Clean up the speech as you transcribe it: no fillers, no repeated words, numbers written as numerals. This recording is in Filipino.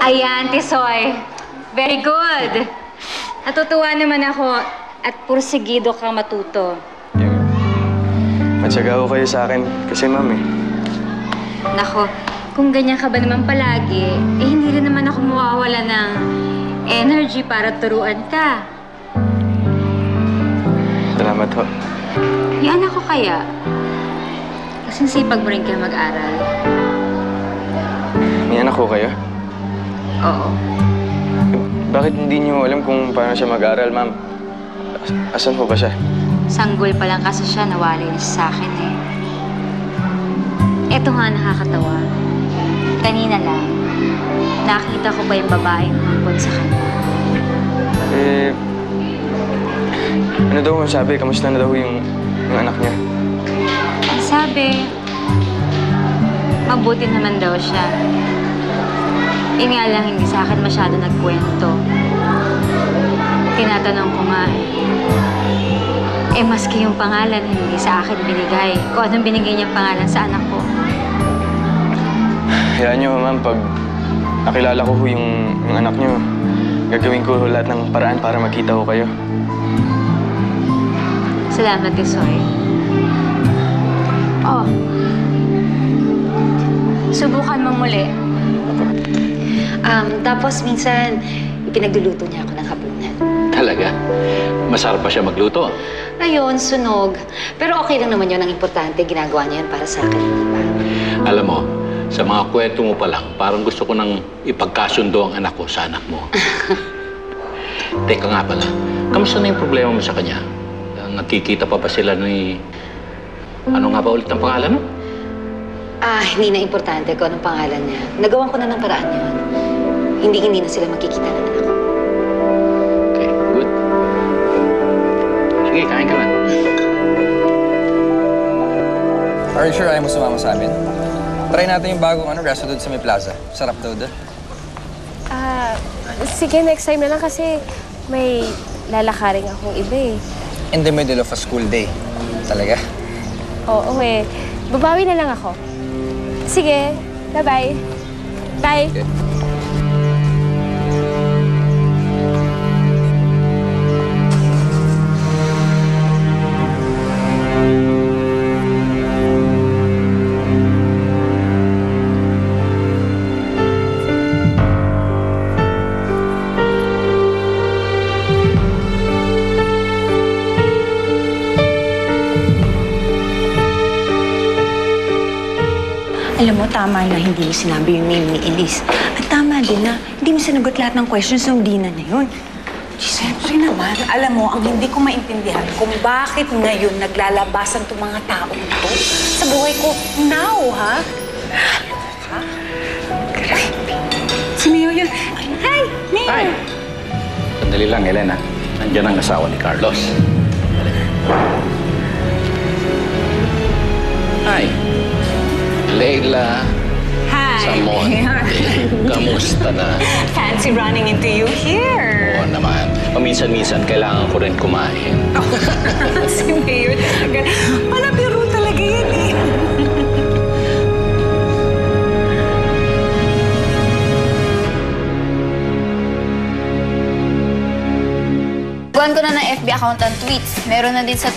Ayan, Tisoy. Very good. Natutuwa naman ako at pursigido kang matuto. Matyaga ko kayo sa akin kasi, ma'am, eh. Nako, kung ganyan ka ba naman palagi, eh hindi rin naman ako mawawala ng energy para turuan ka. Salamat ho. Yan ako kaya. Kasing sipag mo rin kayo mag-aral. May anak ko kayo? Oo. Bakit hindi niyo alam kung paano siya mag-aral, ma'am? Asan ho ba siya? Sanggol pa lang kasi siya, nawala niya sa akin eh. Eto nga nakakatawa. Kanina lang, nakita ko pa yung babaeng hangkot sa kanya. Eh, ano daw ang sabi? Kamusta na daw yung anak niya? Ang sabi, mabuti naman daw siya. Yun nga lang, hindi sa akin masyado nagkwento. Tinatanong ko nga, eh maski yung pangalan hindi sa akin binigay. Kung anong binigay niyang pangalan sa anak ko. Hayaan niyo, ma'am, pag nakilala ko yung anak niyo, gagawin ko lahat ng paraan para makita ko kayo. Salamat, Tisoy. Oh. Subukan mo muli. Tapos minsan, ipinagluluto niya ako ng hapunan. Talaga? Masarap pa siya magluto. Ayun, sunog. Pero okay lang naman yun. Ang importante, ginagawa niya yan para sa akin, di ba? Alam mo, sa mga kwento mo pa lang, parang gusto ko nang ipagkasundo ang anak ko sa anak mo. Teka nga pala, kamusta na yung problema mo sa kanya? Nakikita pa ba sila ni... Ano nga ba ulit ang pangalan mo? Hindi na importante kung anong pangalan niya. Nagawan ko na ng paraan yun. Hindi na sila makikita ng anak ko. Okay, good. Sige, kain ka na. Are you sure ayaw mo sumama sa amin? Try natin yung bagong resto doon sa may plaza. Sarap daw doon. Sige, next time na lang kasi may lalakaring akong iba eh. In the middle of a school day. Talaga? Oo eh. Babawi na lang ako. Sige, bye-bye. Bye. Okay. Alam mo, tama na hindi mo sinabi yung name ni Elise. At tama din na hindi mo sinagot lahat ng questions ng Dina na yun. Siyempre naman, alam mo, ang hindi ko maintindihan kung bakit ngayon naglalabasan itong mga taong to sa buhay ko now, ha? Ha? Si Mio yun. Hi, Mio! Hi! Sandali lang, Elena. Nandiyan ang asawa ni Carlos. Hi! Leila. Hi! Samonte. Kamusta na? Fancy running into you here. Oo naman. Paminsan-minsan, kailangan ko rin kumain. Si Mayor talaga. Palabiro talaga yan eh. Gawan ko na ng FB account ang tweets. Meron na din sa